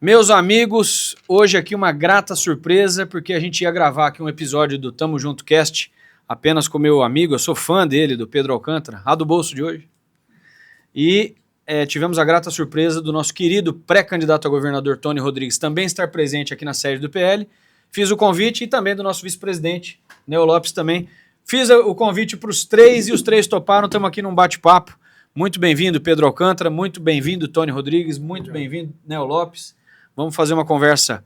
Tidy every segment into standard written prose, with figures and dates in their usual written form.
Meus amigos, hoje aqui uma grata surpresa, porque a gente ia gravar aqui um episódio do Tamo Junto Cast, apenas com meu amigo, eu sou fã dele, do Pedro Alcântara, a do bolso de hoje. E tivemos a grata surpresa do nosso querido pré-candidato a governador Tony Rodrigues também estar presente aqui na sede do PL. Fiz o convite e também do nosso vice-presidente, Neo Lopes também. Fiz o convite para os três e os três toparam, estamos aqui num bate-papo. Muito bem-vindo, Pedro Alcântara, muito bem-vindo, Tony Rodrigues, muito bem-vindo, Neo Lopes. Vamos fazer uma conversa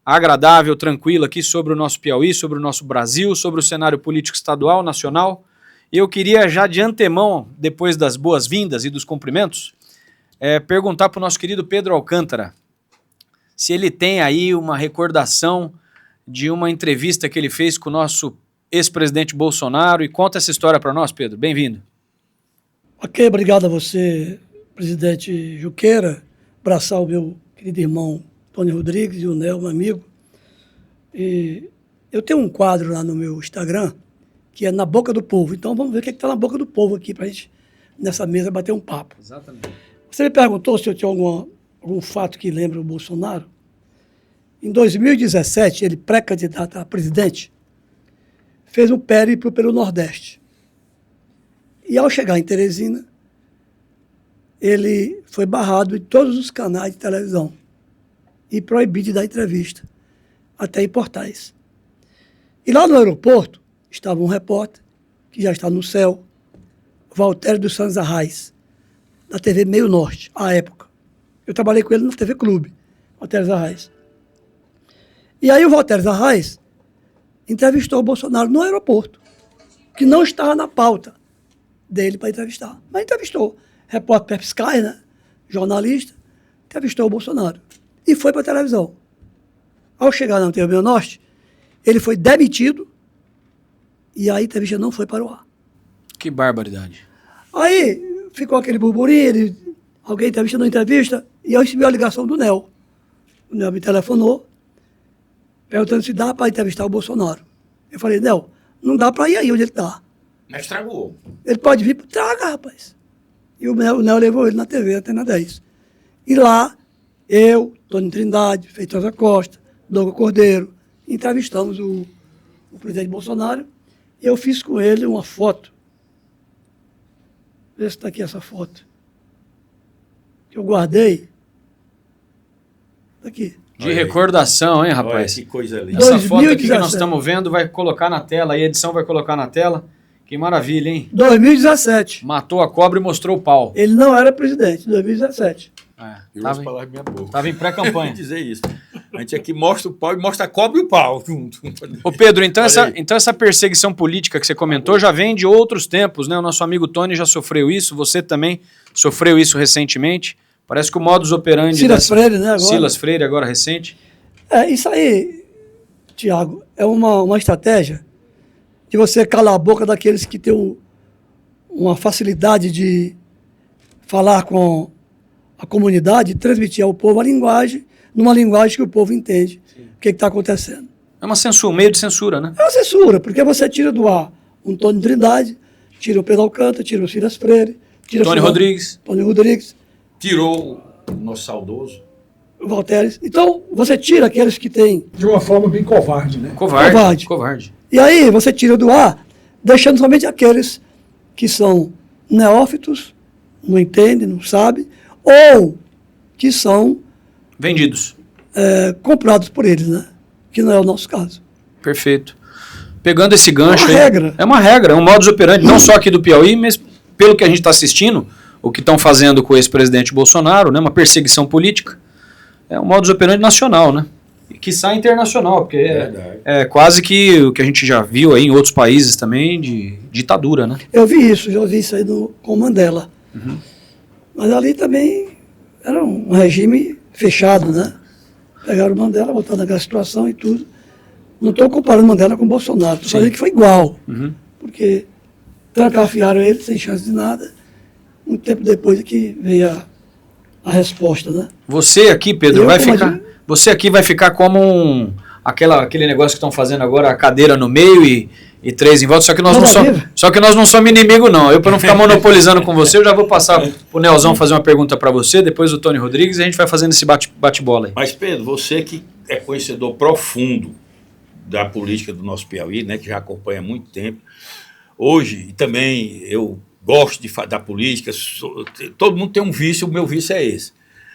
agradável, tranquila aqui sobre o nosso Piauí, sobre o nosso Brasil, sobre o cenário político estadual, nacional. E eu queria já de antemão, depois das boas-vindas e dos cumprimentos, perguntar para o nosso querido Pedro Alcântara se ele tem aí uma recordação de uma entrevista que ele fez com o nosso ex-presidente Bolsonaro. E conta essa história para nós, Pedro. Bem-vindo. Ok, obrigado a você, presidente Juqueira. Abraçar o meu querido irmão Tony Rodrigues e o Nel, meu amigo. E eu tenho um quadro lá no meu Instagram que é Na Boca do Povo. Então vamos ver o que está na boca do povo aqui para a gente, nessa mesa, bater um papo. Exatamente. Você me perguntou se eu tinha algum fato que lembra o Bolsonaro. Em 2017, ele, pré-candidato a presidente, fez um périplo pelo Nordeste. E ao chegar em Teresina, ele foi barrado em todos os canais de televisão e proibido de dar entrevista, até em portais. E lá no aeroporto estava um repórter, que já está no céu, Walter dos Santos Arraes, da TV Meio Norte, à época. Eu trabalhei com ele na TV Clube, Walter Arraes. E aí o Walter Arraes entrevistou o Bolsonaro no aeroporto, que não estava na pauta dele para entrevistar, mas entrevistou. Repórter Pepe Sky, né? Jornalista, entrevistou o Bolsonaro e foi para a televisão. Ao chegar na TV Meio Norte, ele foi demitido e a entrevista não foi para o ar. Que barbaridade. Aí ficou aquele burburinho, alguém entrevistando a entrevista, e eu recebi a ligação do Nel. O Nel me telefonou, perguntando se dá para entrevistar o Bolsonaro. Eu falei, Nel, não dá para ir aí onde ele está. Mas estragou. Ele pode vir, traga, rapaz. E o Nel levou ele na TV, Antena 10. E lá, eu, Tony Trindade, Feitosa Costa, Douglas Cordeiro, entrevistamos o presidente Bolsonaro. E eu fiz com ele uma foto. Vê se está aqui essa foto. Que eu guardei. Está aqui. De recordação, hein, rapaz? Olha, que coisa linda. Essa foto aqui que 2017. nós estamos vendo vai colocar na tela, aí a edição vai colocar na tela. Que maravilha, hein? 2017. Matou a cobra e mostrou o pau. Ele não era presidente, 2017. Eu uso palavras minha boca. Tava em pré-campanha. dizer isso. A gente aqui mostra o pau e mostra a cobra e o pau junto. Ô Pedro, então essa perseguição política que você comentou já vem de outros tempos, né? O nosso amigo Tony já sofreu isso, você também sofreu isso recentemente. Parece que o modus operandi... Silas Freire, né? Agora. Silas Freire, agora recente. Isso aí, Tiago, é uma estratégia de você calar a boca daqueles que têm uma facilidade de falar com a comunidade e transmitir ao povo a linguagem, numa linguagem que o povo entende o que está acontecendo. É uma censura, meio de censura, né? É uma censura, porque você tira do ar um Tony Trindade, tira o Pedro Alcântara, tira o Silas Freire, tira Tony Rodrigues. Tirou o nosso saudoso. O Valteres. Então, você tira aqueles que têm... De uma forma bem covarde, né? Covarde. E aí você tira do ar, deixando somente aqueles que são neófitos, não entendem, não sabem, ou que são Vendidos. comprados por eles, né? Que não é o nosso caso. Perfeito. Pegando esse gancho... É uma regra. É uma regra, é um modus operandi, não só aqui do Piauí, mas pelo que a gente está assistindo, o que estão fazendo com o ex-presidente Bolsonaro, né? Uma perseguição política. É um modus operandi nacional, né? E quiçá internacional, porque é quase que o que a gente já viu aí em outros países também, de ditadura, né? Eu vi isso aí com o Mandela. Uhum. Mas ali também era um regime fechado, né? Pegaram o Mandela, botaram naquela situação e tudo. Não estou comparando o Mandela com o Bolsonaro, estou falando que foi igual. Uhum. Porque trancafiaram ele sem chance de nada. Muito tempo depois é que veio a resposta, né? Você aqui, Pedro, Você aqui vai ficar como aquele negócio que estão fazendo agora, a cadeira no meio e 3 em volta, só que nós, Maravilha. não somos inimigos, não. Eu, para não ficar monopolizando com você, eu já vou passar pro Nelzão fazer uma pergunta para você, depois o Tony Rodrigues, e a gente vai fazendo esse bate-bola aí. Mas, Pedro, você que é conhecedor profundo da política do nosso Piauí, né, que já acompanha há muito tempo, hoje, e também eu gosto da política, todo mundo tem um vício, o meu vício é esse.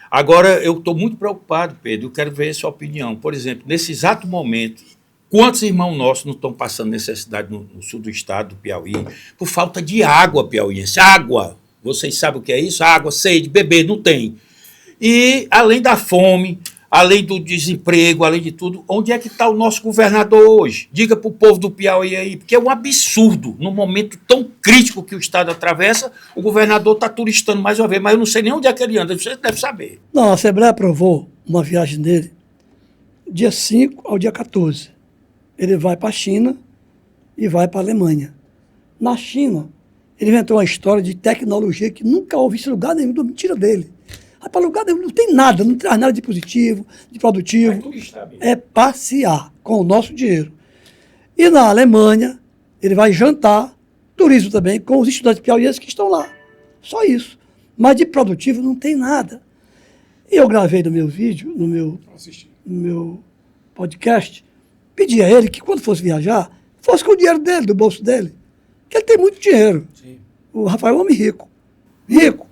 Agora, eu estou muito preocupado, Pedro, eu quero ver a sua opinião. Por exemplo, nesse exato momento, quantos irmãos nossos não estão passando necessidade no sul do estado do Piauí por falta de água piauiense? Água! Vocês sabem o que é isso? Água, sede, beber, não tem. E além da fome, além do desemprego, além de tudo, onde é que está o nosso governador hoje? Diga para o povo do Piauí aí, porque é um absurdo, num momento tão crítico que o estado atravessa, o governador está turistando mais uma vez, mas eu não sei nem onde é que ele anda, você deve saber. Não, a Assembleia aprovou uma viagem dele dia 5 ao dia 14. Ele vai para a China e vai para a Alemanha. Na China, ele inventou uma história de tecnologia que nunca houve em lugar nenhum, mentira dele. Para lugar nenhum não tem nada, não traz nada de positivo, de produtivo. É passear com o nosso dinheiro. E na Alemanha, ele vai jantar, turismo também, com os estudantes piauienses que estão lá. Só isso. Mas de produtivo não tem nada. E eu gravei no meu vídeo, no meu podcast, pedi a ele que quando fosse viajar, fosse com o dinheiro dele, do bolso dele. Porque ele tem muito dinheiro. Sim. O Rafael é um homem rico. Rico.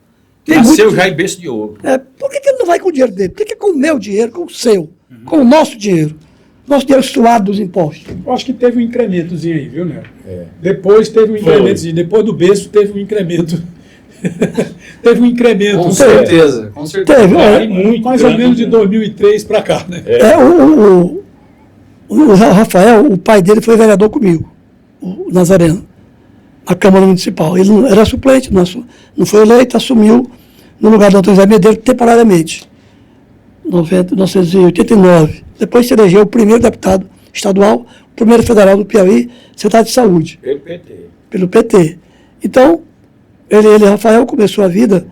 Nasceu já em berço de ouro. Por que ele não vai com o dinheiro dele? Por que é com o meu dinheiro, com o seu, com o nosso dinheiro? Nosso dinheiro suado dos impostos. Eu acho que teve um incrementozinho aí, viu, Nel? Depois teve um incrementozinho. Depois do berço teve um incremento. Teve um incremento. Com certeza. Teve, muito mais ou menos de 2003 para cá, né? O Rafael, o pai dele foi vereador comigo, o Nazareno, na Câmara Municipal. Ele não era suplente, não foi eleito, assumiu no lugar do Antônio Zé Medeiros temporariamente, em 1989. Depois se elegeu o primeiro deputado estadual, o primeiro federal do Piauí, secretário de Saúde. Pelo PT. Então, ele, Rafael, começou a vida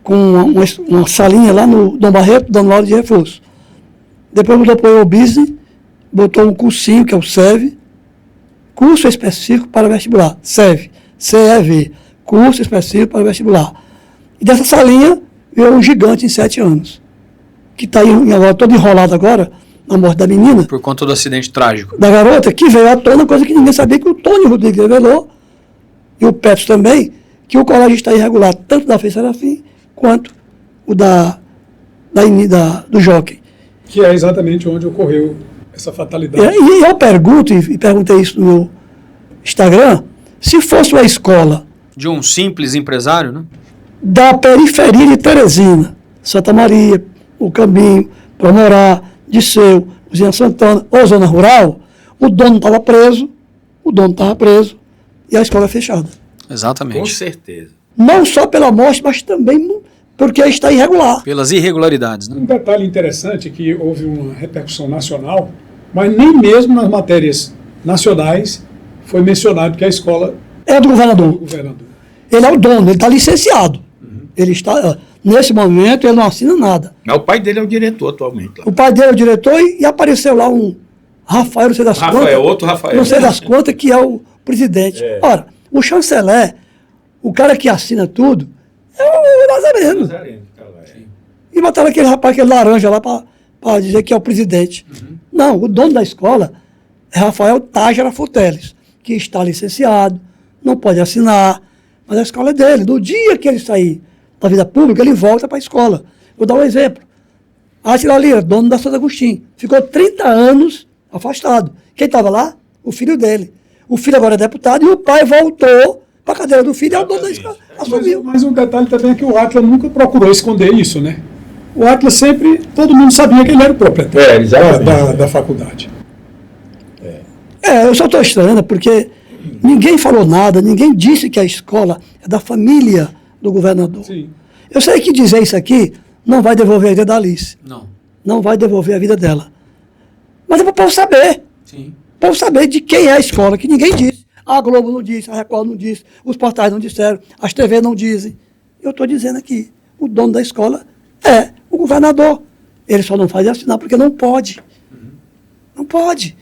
com uma salinha lá no Dom Barreto, dando aula de reforço. Depois mudou para o Business, botou um cursinho, que é o CEV, curso específico para vestibular, CEV, CEV, curso específico para vestibular. E dessa salinha veio um gigante em 7 anos, que está agora todo enrolado agora, na morte da menina. Por conta do acidente trágico. Da garota, que veio à tona, coisa que ninguém sabia, que o Tony Rodrigues revelou, e o Petros também, que o colégio está irregular, tanto da Fei Serafim, quanto o do Jockey. Que é exatamente onde ocorreu essa fatalidade. E eu pergunto, e perguntei isso no meu Instagram, se fosse uma escola de um simples empresário, né? Da periferia de Teresina, Santa Maria, o Cambinho, Promorá, Disseu, Uzinha Santana, ou zona rural, o dono estava preso, e a escola é fechada. Exatamente. Com certeza. Não só pela morte, mas também porque está irregular. Pelas irregularidades, né? Um detalhe interessante é que houve uma repercussão nacional, mas nem mesmo nas matérias nacionais foi mencionado que a escola é do governador. governador. Ele é o dono, ele está licenciado. Ele está, nesse momento, ele não assina nada. Mas o pai dele é o diretor atualmente. Lá. O pai dele é o diretor e apareceu lá um Rafael, não sei das quantas. Outro Rafael. Não sei das quantas, que é o presidente. Ora, o chanceler, o cara que assina tudo, é o Nazareno. E botaram aquele rapaz, aquele laranja lá, para dizer que é o presidente. Não, o dono da escola é Rafael Tágera Futeles, que está licenciado, não pode assinar, mas a escola é dele. No dia que ele sair da vida pública, ele volta para a escola. Vou dar um exemplo. Átila Lira, dono da Santo Agostinho, ficou 30 anos afastado. Quem estava lá? O filho dele. O filho agora é deputado e o pai voltou para a cadeira do filho e é o dono da escola. Assumiu. Mas um detalhe também é que o Átila nunca procurou esconder isso, né? O Átila sempre, todo mundo sabia que ele era o proprietário da faculdade. Eu só estou estranhando porque ninguém falou nada, ninguém disse que a escola é da família do governador. Sim. Eu sei que dizer isso aqui não vai devolver a vida da Alice. Não. Não vai devolver a vida dela. Mas é para o povo saber. Sim. O povo saber de quem é a escola, que ninguém disse. A Globo não disse, a Record não disse, os portais não disseram, as TV não dizem. Eu estou dizendo aqui, o dono da escola é o governador. Ele só não faz assinar porque não pode. Não pode.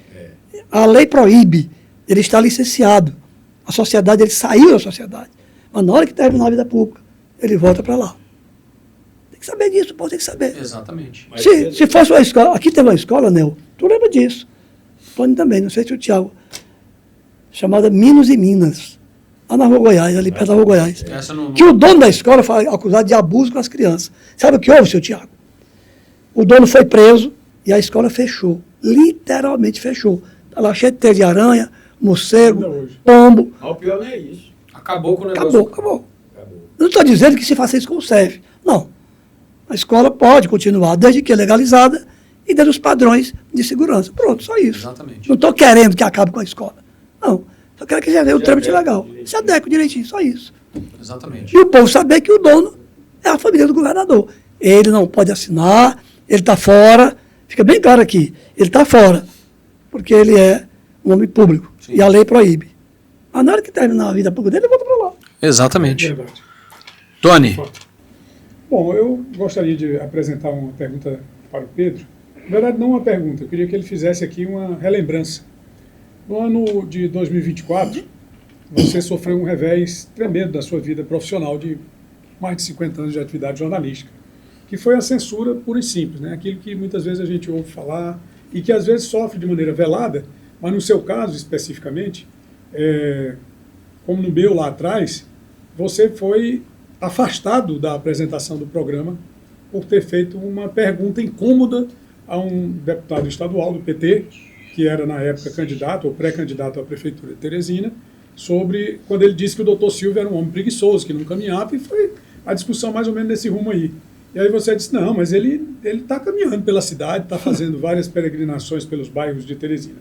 A lei proíbe Ele está licenciado. A sociedade, ele saiu da sociedade. Mas na hora que terminar a vida pública, ele volta para lá. Tem que saber disso, o povo tem que saber. Exatamente. Se fosse uma escola, aqui tem uma escola, Nel, tu lembra disso? Tony também, não sei se o Thiago, chamada Minos e Minas, lá na Rua Goiás, ali perto da Rua Goiás. Que o dono da escola foi acusado de abuso com as crianças. Sabe o que houve, seu Thiago? O dono foi preso e a escola fechou. Literalmente fechou. Está lá cheio de teia de aranha, morcego, pombo. O pior não é isso. Acabou com o negócio. Acabou. Não estou dizendo que se faça isso com o SEF. Não. A escola pode continuar, desde que é legalizada e dentro dos padrões de segurança. Pronto, só isso. Exatamente. Não estou querendo que acabe com a escola. Não. Só quero que já venha o trâmite legal. Se adeque direitinho, só isso. Exatamente. E o povo saber que o dono é a família do governador. Ele não pode assinar, ele está fora. Fica bem claro aqui, ele está fora, porque ele é um homem público. Sim. E a lei proíbe. Mas na hora que terminar a vida pública dele, ele volta para lá. Exatamente. Verdade. Tony. Bom, eu gostaria de apresentar uma pergunta para o Pedro. Na verdade, não uma pergunta, eu queria que ele fizesse aqui uma relembrança. No ano de 2024, você sofreu um revés tremendo da sua vida profissional de mais de 50 anos de atividade jornalística, que foi a censura pura e simples, né? Aquilo que muitas vezes a gente ouve falar e que às vezes sofre de maneira velada, mas no seu caso especificamente, como no meu lá atrás, você foi afastado da apresentação do programa por ter feito uma pergunta incômoda a um deputado estadual do PT, que era na época candidato ou pré-candidato à prefeitura de Teresina, sobre quando ele disse que o doutor Silvio era um homem preguiçoso, que não caminhava, e foi a discussão mais ou menos nesse rumo aí. E aí você disse, não, mas ele está caminhando pela cidade, está fazendo várias peregrinações pelos bairros de Teresina.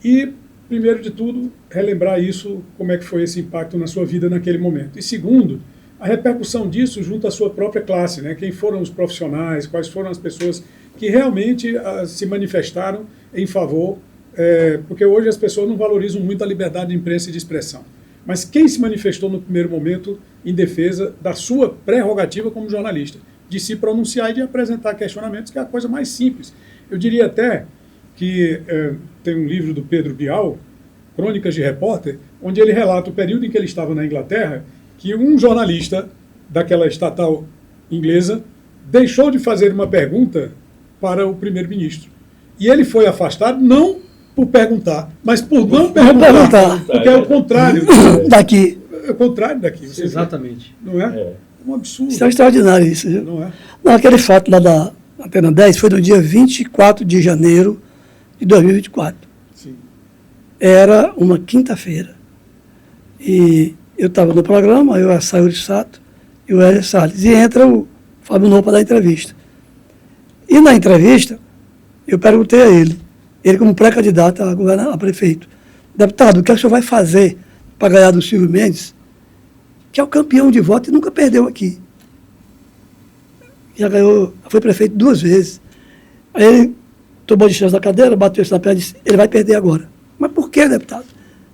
E, primeiro de tudo, relembrar isso, como é que foi esse impacto na sua vida naquele momento. E segundo, a repercussão disso junto à sua própria classe, né? Quem foram os profissionais, quais foram as pessoas que realmente se manifestaram em favor, porque hoje as pessoas não valorizam muito a liberdade de imprensa e de expressão. Mas quem se manifestou no primeiro momento em defesa da sua prerrogativa como jornalista, de se pronunciar e de apresentar questionamentos, que é a coisa mais simples. Eu diria até que tem um livro do Pedro Bial, Crônicas de Repórter, onde ele relata o período em que ele estava na Inglaterra, que um jornalista daquela estatal inglesa deixou de fazer uma pergunta para o primeiro-ministro. E ele foi afastado não por perguntar, mas por não perguntar. Porque é o contrário daqui. É o contrário daqui. Exatamente. Não é? É um absurdo. Isso é extraordinário isso. Viu? Não é? Não, aquele fato lá da Antena 10 foi no dia 24 de janeiro de 2024. Sim. Era uma quinta-feira. E eu estava no programa, eu, a Sayuri Sato e o Hélio Salles. E entra o Fábio Novo para dar entrevista. E na entrevista, eu perguntei a ele como pré-candidato a prefeito, deputado, o que o senhor vai fazer para ganhar do Silvio Mendes, que é o campeão de voto e nunca perdeu aqui. Já ganhou, foi prefeito 2 vezes. Aí ele tomou de chance da cadeira, bateu isso na perna e disse, ele vai perder agora. Mas por que, deputado?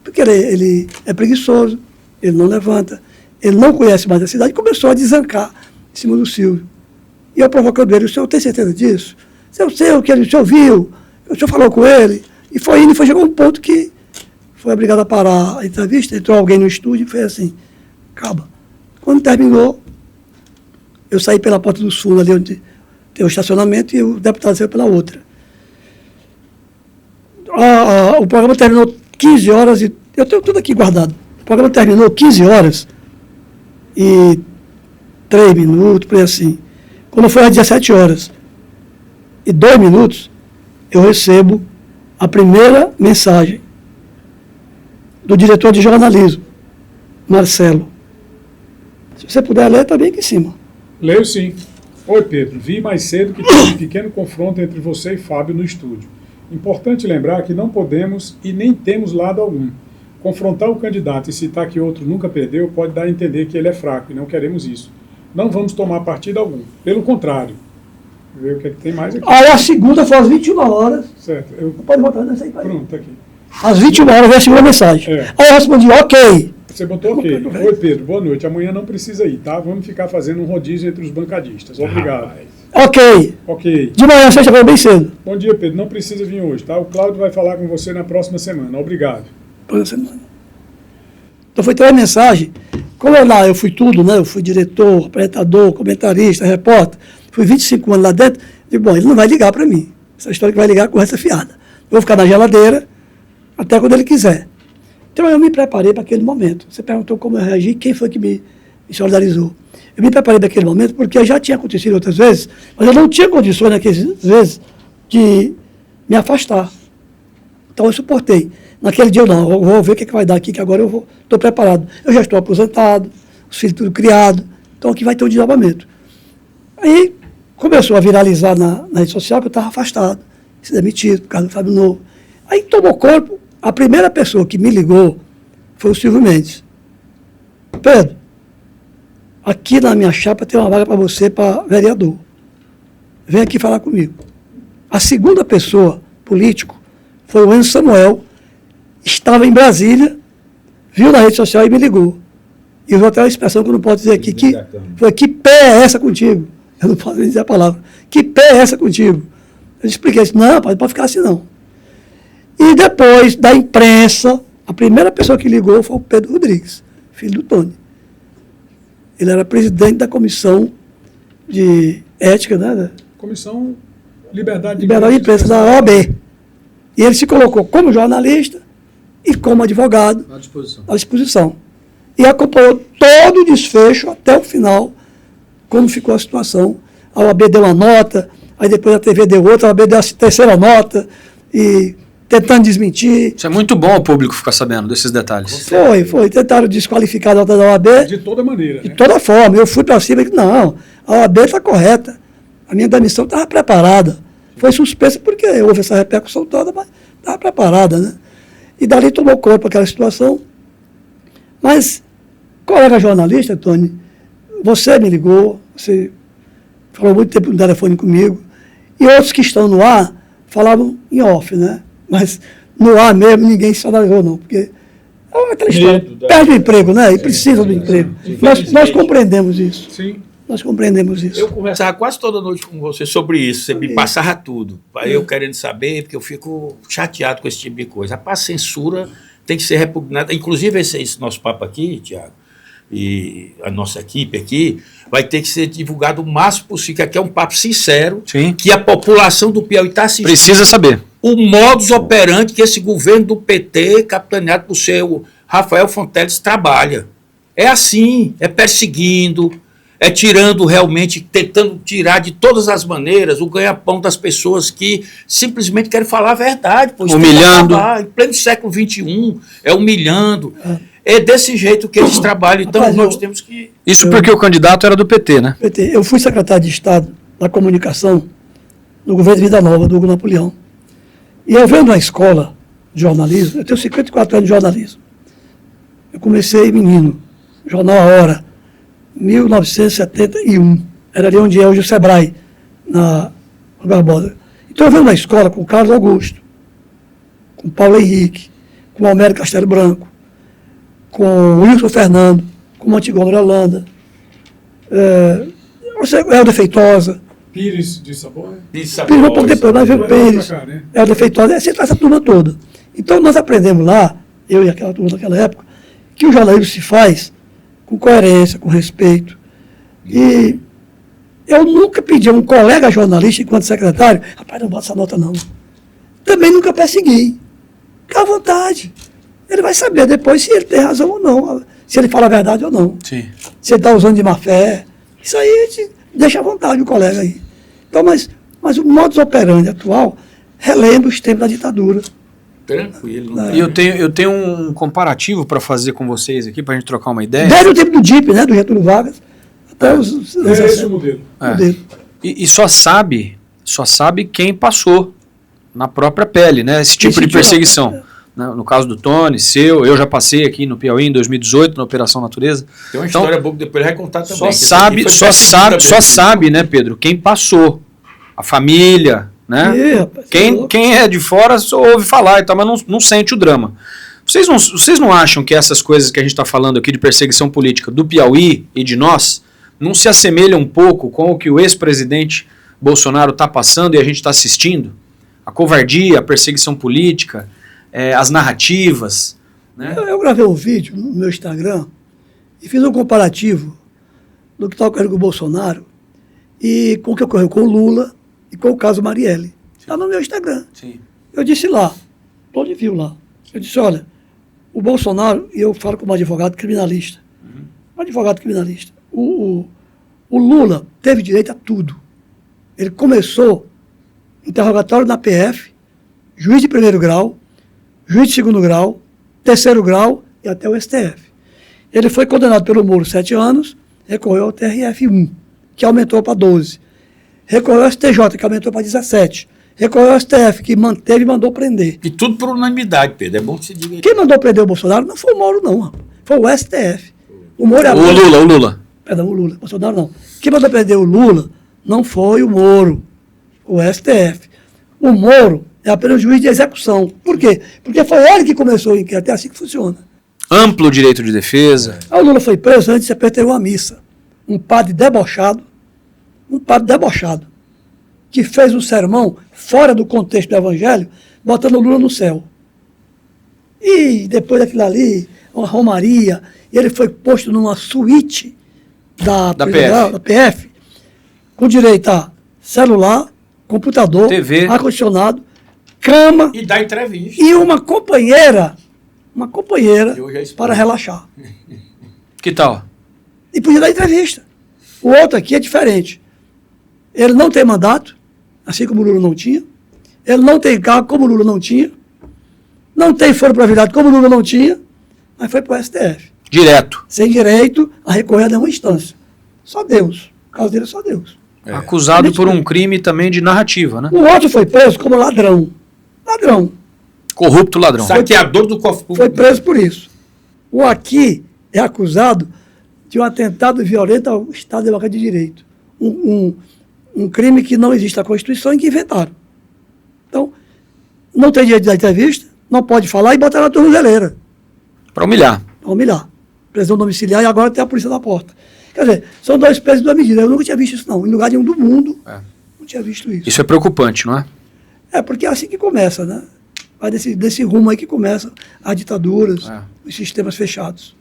Porque ele é preguiçoso, ele não levanta, ele não conhece mais a cidade e começou a desancar em cima do Silvio. E eu provocando ele, o senhor tem certeza disso? Eu sei o que o senhor viu, o senhor falou com ele, e foi indo, chegou um ponto que foi obrigado a parar a entrevista, entrou alguém no estúdio e fez assim, acaba. Quando terminou, eu saí pela porta dos fundos, ali onde tem o estacionamento, e o deputado saiu pela outra. O programa terminou 15 horas, e eu tenho tudo aqui guardado. O programa terminou 15 horas e 3 minutos, por aí assim. Quando foi às 17 horas e 2 minutos, eu recebo a primeira mensagem do diretor de jornalismo, Marcelo. Se você puder ler, está bem aqui em cima. Leio sim. Oi, Pedro. Vi mais cedo que teve um pequeno confronto entre você e Fábio no estúdio. Importante lembrar que não podemos e nem temos lado algum. Confrontar o candidato e citar que outro nunca perdeu pode dar a entender que ele é fraco e não queremos isso. Não vamos tomar partido algum. Pelo contrário. Ver o que é que tem mais aqui. Aí a segunda foi às 21 horas. Certo. Pode botar nessa aí. Pronto, tá aqui. Às 21 horas veio a segunda mensagem. Aí eu respondi, ok. Você botou ok. Oi, Pedro, boa noite. Amanhã não precisa ir, tá? Vamos ficar fazendo um rodízio entre os bancadistas. Obrigado. Ok. Ok. De manhã, sexta-feira, bem cedo. Bom dia, Pedro. Não precisa vir hoje, tá? O Cláudio vai falar com você na próxima semana. Obrigado. Toda semana. Então foi 3 mensagens. Como eu fui tudo, né? Eu fui diretor, apresentador, comentarista, repórter. Fui 25 anos lá dentro. Digo, bom, ele não vai ligar para mim. Essa história que vai ligar com essa fiada. Eu vou ficar na geladeira até quando ele quiser. Então eu me preparei para aquele momento. Você perguntou como eu reagi, quem foi que me solidarizou. Eu me preparei para aquele momento porque já tinha acontecido outras vezes, mas eu não tinha condições naquelas vezes de me afastar. Então eu suportei. Naquele dia eu não, eu vou ver o que vai dar aqui, que agora eu estou preparado. Eu já estou aposentado, os filhos tudo criado, então aqui vai ter um desabamento. Aí começou a viralizar na rede social que eu estava afastado, se demitido por causa do Fábio Novo. Aí tomou corpo, a primeira pessoa que me ligou foi o Silvio Mendes. Pedro, aqui na minha chapa tem uma vaga para você, para vereador. Vem aqui falar comigo. A segunda pessoa, político, foi o Enzo Samuel, estava em Brasília, viu na rede social e me ligou. E usou até uma expressão que eu não posso dizer aqui, que foi: que pé é essa contigo? Eu não posso nem dizer a palavra. Que pé é essa contigo? Eu expliquei isso. Não, pode ficar assim não. E depois da imprensa, a primeira pessoa que ligou foi o Pedro Rodrigues, filho do Tony. Ele era presidente da comissão de ética, né? Comissão Liberdade de Imprensa da OAB. E ele se colocou como jornalista e como advogado à disposição. E acompanhou todo o desfecho até o final, como ficou a situação. A OAB deu uma nota, aí depois a TV deu outra, a OAB deu a terceira nota, e tentando desmentir. Isso é muito bom o público ficar sabendo desses detalhes. Foi. Tentaram desqualificar a nota da OAB. De toda maneira. De toda forma. Eu fui para cima e disse: não, a OAB está correta. A minha demissão estava preparada. Foi suspensa porque houve essa repercussão toda, mas estava preparada, né? E dali tomou corpo aquela situação. Mas, colega jornalista, Tony, você me ligou, você falou muito tempo no telefone comigo, e outros que estão no ar falavam em off, né? Mas no ar mesmo ninguém se solidarizou, não, porque é aquela história, perde o emprego, né? E precisa do emprego. Nós compreendemos isso. Sim. Nós compreendemos isso. Eu conversava quase toda noite com você sobre isso, você me passava tudo. Aí eu querendo saber, porque eu fico chateado com esse tipo de coisa. A censura tem que ser repugnada. Inclusive, esse nosso papo aqui, Tiago, e a nossa equipe aqui, vai ter que ser divulgado o máximo possível, que aqui é um papo sincero, Sim. que a população do Piauí está assistindo. Precisa saber. O modus operandi que esse governo do PT, capitaneado por seu Rafael Fonteles, trabalha. É assim, é perseguindo, é tirando realmente, tentando tirar de todas as maneiras o ganha-pão das pessoas que simplesmente querem falar a verdade. Pois humilhando. Em pleno século XXI, é humilhando. É desse jeito que eles trabalham. Então Rapaz, nós temos que... Isso porque o candidato era do PT, né? Eu fui secretário de Estado da Comunicação no governo de Vida Nova, do Hugo Napoleão. E eu venho de uma escola de jornalismo, eu tenho 54 anos de jornalismo. Eu comecei menino, Jornal A Hora, 1971. Era ali onde é hoje o Sebrae, na Barbosa. Então eu venho na escola com o Carlos Augusto, com o Paulo Henrique, com o Almério Castelo Branco, com o Wilson Fernando, com o Antigone Holanda, Helder Feitosa. Pires de Sabor. Pires um pouco depois, mas veio o Pires, Helder Feitosa, você traz essa turma toda. Então nós aprendemos lá, eu e aquela turma daquela época, que o jornalismo se faz com coerência, com respeito. E eu nunca pedi a um colega jornalista, enquanto secretário, rapaz, não bota essa nota não. Também nunca persegui. Fica à vontade. Ele vai saber depois se ele tem razão ou não, se ele fala a verdade ou não. Sim. Se ele está usando de má fé. Isso aí a gente deixa à vontade o colega aí. Então, mas o modus operandi atual relembra os tempos da ditadura. Tranquilo. E eu tenho um comparativo para fazer com vocês aqui, para a gente trocar uma ideia. Desde o tempo do DIP, né, do Getúlio Vargas, até os É esse o modelo. E só sabe quem passou na própria pele, né? Esse tipo de perseguição. No caso do Tony, eu já passei aqui no Piauí em 2018, na Operação Natureza. Tem uma história boa que depois ele vai contar também. Só sabe, né, Pedro, quem passou. A família, né? Rapaz, Quem é de fora só ouve falar, então, mas não sente o drama. Vocês não acham que essas coisas que a gente está falando aqui de perseguição política do Piauí e de nós não se assemelham um pouco com o que o ex-presidente Bolsonaro está passando e a gente está assistindo? A covardia, a perseguição política, as narrativas, né? Eu gravei um vídeo no meu Instagram e fiz um comparativo do que está ocorrendo com o Bolsonaro e com o que ocorreu com o Lula e com o caso Marielle. Está no meu Instagram. Sim. Eu disse lá, todo viu lá. Eu disse, olha, o Bolsonaro, e eu falo como advogado criminalista, um advogado criminalista, o Lula teve direito a tudo. Ele começou interrogatório na PF, juiz de primeiro grau, juiz de segundo grau, terceiro grau e até o STF. Ele foi condenado pelo Moro 7 anos, recorreu ao TRF1, que aumentou para 12. Recorreu ao STJ, que aumentou para 17. Recorreu ao STF, que manteve e mandou prender. E tudo por unanimidade, Pedro. É bom que você diga isso. Quem mandou prender o Bolsonaro não foi o Moro, não. Foi o STF. O Moro é O Lula. Perdão, o Lula. Bolsonaro não. Quem mandou prender o Lula não foi o Moro, o STF. O Moro é apenas juiz de execução. Por quê? Porque foi ele que começou o inquérito. É assim que funciona. Amplo direito de defesa. Aí o Lula foi preso antes de perder uma missa. Um padre debochado, que fez um sermão fora do contexto do evangelho, botando o Lula no céu. E depois daquilo ali, uma romaria, e ele foi posto numa suíte da PF, com direito a celular, computador, TV, ar-condicionado, cama E dá entrevista. e uma companheira Que hoje é esposa. para relaxar. que tal? E podia dar entrevista. O outro aqui é diferente. Ele não tem mandato, assim como o Lula não tinha. Ele não tem cargo, como o Lula não tinha. Não tem foro propriedade, como o Lula não tinha. Mas foi para o STF. Direto. Sem direito a recorrer a nenhuma instância. Só Deus. O caso dele é só Deus. Acusado por um crime também de narrativa, né? O outro foi preso como ladrão. Ladrão. Corrupto ladrão. Saqueador do cofre público. Foi preso por isso. O aqui é acusado de um atentado violento ao Estado Democrático de Direito. Um crime que não existe na Constituição e que inventaram. Então, não tem direito de dar entrevista, não pode falar e botar na tornozeleira. Para humilhar. Para humilhar. Prisão domiciliar e agora tem a polícia na porta. Quer dizer, são dois pesos e duas medidas. Eu nunca tinha visto isso, não. Em lugar nenhum do mundo, não tinha visto isso. Isso é preocupante, não é? É, porque é assim que começa, né? Vai desse rumo aí que começa as ditaduras, os sistemas fechados.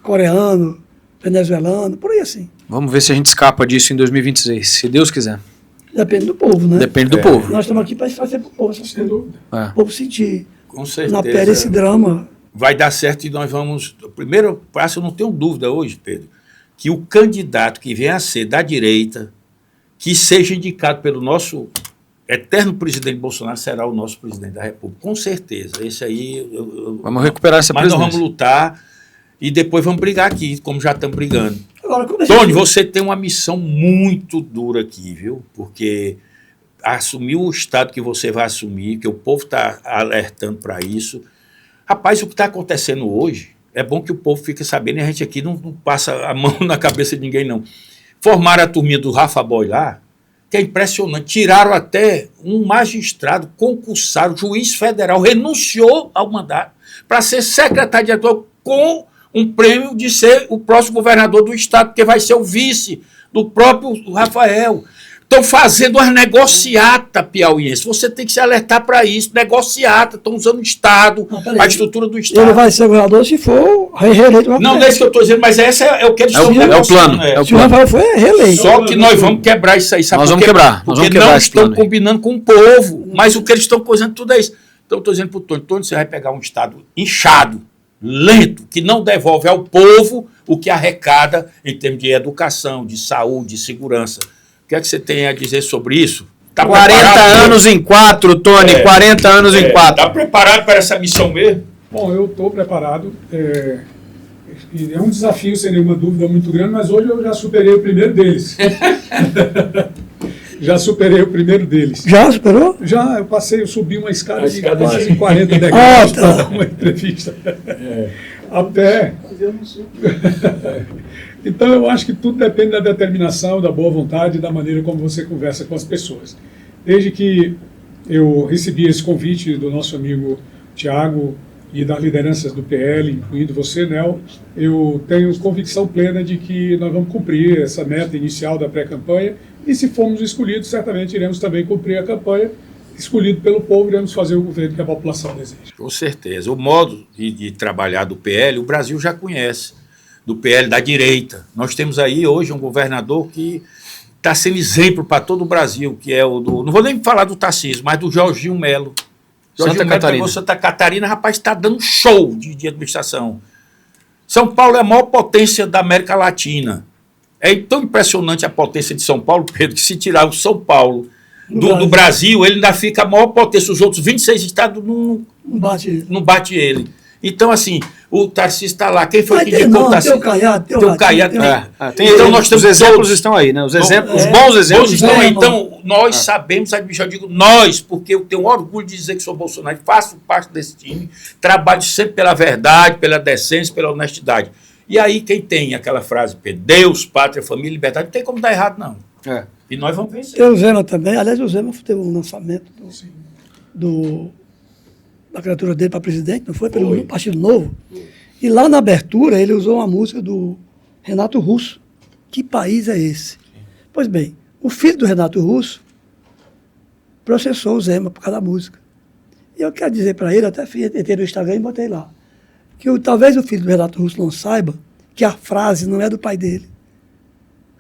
Coreano, venezuelano, por aí assim. Vamos ver se a gente escapa disso em 2026, se Deus quiser. Depende do povo, né? Depende do povo. Nós estamos aqui para fazer para o povo essas Sem coisas. dúvida. O povo sentir Com certeza. na pele esse drama. Vai dar certo e nós vamos... O primeiro passo, eu não tenho dúvida hoje, Pedro, que o candidato que venha a ser da direita, que seja indicado pelo nosso eterno presidente Bolsonaro, será o nosso presidente da República. Com certeza. Esse aí... Vamos recuperar essa Mas nós presidência. vamos lutar e depois vamos brigar aqui, como já estamos brigando. Agora, como Tony, você tem uma missão muito dura aqui, viu? Porque assumir o estado que você vai assumir, que o povo está alertando para isso. Rapaz, o que está acontecendo hoje, é bom que o povo fique sabendo, e a gente aqui não passa a mão na cabeça de ninguém, não. Formaram a turminha do Rafa Boy lá, que é impressionante. Tiraram até um magistrado, concursaram, juiz federal, renunciou ao mandato para ser secretário de diretor com um prêmio de ser o próximo governador do estado, porque vai ser o vice do próprio Rafael. Estão fazendo umas negociatas piauienses. Você tem que se alertar para isso. Negociata, estão usando o Estado, a estrutura do Estado. ele vai ser governador se for reeleito. Não, não é isso que eu estou dizendo, mas esse é o que eles estão É o negociando. plano. É o Se o plano. Rafael foi reeleito. Só que nós vamos quebrar isso aí. Sabe Nós por vamos quê? quebrar, nós Porque vamos quebrar não esse estão plano aí. combinando com o povo. Mas o que eles estão coisando tudo é isso. Então, eu estou dizendo para o Tony, Tony, você vai pegar um Estado inchado, lento, que não devolve ao povo o que arrecada em termos de educação, de saúde, de segurança. O que é que você tem a dizer sobre isso? Tá 40 preparado? anos em 4, Tony, 40 anos em 4. Está preparado para essa missão mesmo? Bom, eu estou preparado. É um desafio, sem nenhuma dúvida, muito grande, mas hoje eu já superei o primeiro deles. Já superei o primeiro deles. Já superou? Já, eu subi uma escada de escada quase de- 40 degraus tá. para dar uma entrevista. Até. Então eu acho que tudo depende da determinação, da boa vontade e da maneira como você conversa com as pessoas. Desde que eu recebi esse convite do nosso amigo Tiago e das lideranças do PL, incluindo você, Nel, eu tenho convicção plena de que nós vamos cumprir essa meta inicial da pré-campanha e se formos escolhidos, certamente iremos também cumprir a campanha escolhido pelo povo, iremos fazer o governo que a população deseja. Com certeza. O modo de trabalhar do PL, o Brasil já conhece, do PL da direita. Nós temos aí hoje um governador que está sendo exemplo para todo o Brasil, que é o do... Não vou nem falar do Tarcísio, mas do Jorginho Melo. Santa Catarina. Santa Catarina, rapaz, está dando show de administração. São Paulo é a maior potência da América Latina. É tão impressionante a potência de São Paulo, Pedro, que se tirar o São Paulo do Brasil, ele ainda fica a maior potência. Os outros 26 estados não bate ele. Então, assim, o Tarcísio está lá. Quem foi que indicou o Tarcísio? Tem o Caiado. Então, nós temos os exemplos todos. estão aí, né? Os bons exemplos estão aí. Então, nós sabemos, eu digo nós, porque eu tenho orgulho de dizer que sou Bolsonaro, faço parte desse time, trabalho sempre pela verdade, pela decência, pela honestidade. E aí, quem tem aquela frase, Deus, pátria, família, liberdade, não tem como dar errado, não. E nós vamos vencer. Tem o Zema também. Aliás, o Zema teve um lançamento da candidatura dele para presidente, não foi? Pelo Partido Novo. E lá na abertura ele usou uma música do Renato Russo. Que país é esse? Pois bem, o filho do Renato Russo processou o Zema por causa da música. E eu quero dizer para ele, até entrei no Instagram e botei lá, que talvez o filho do Renato Russo não saiba que a frase não é do pai dele.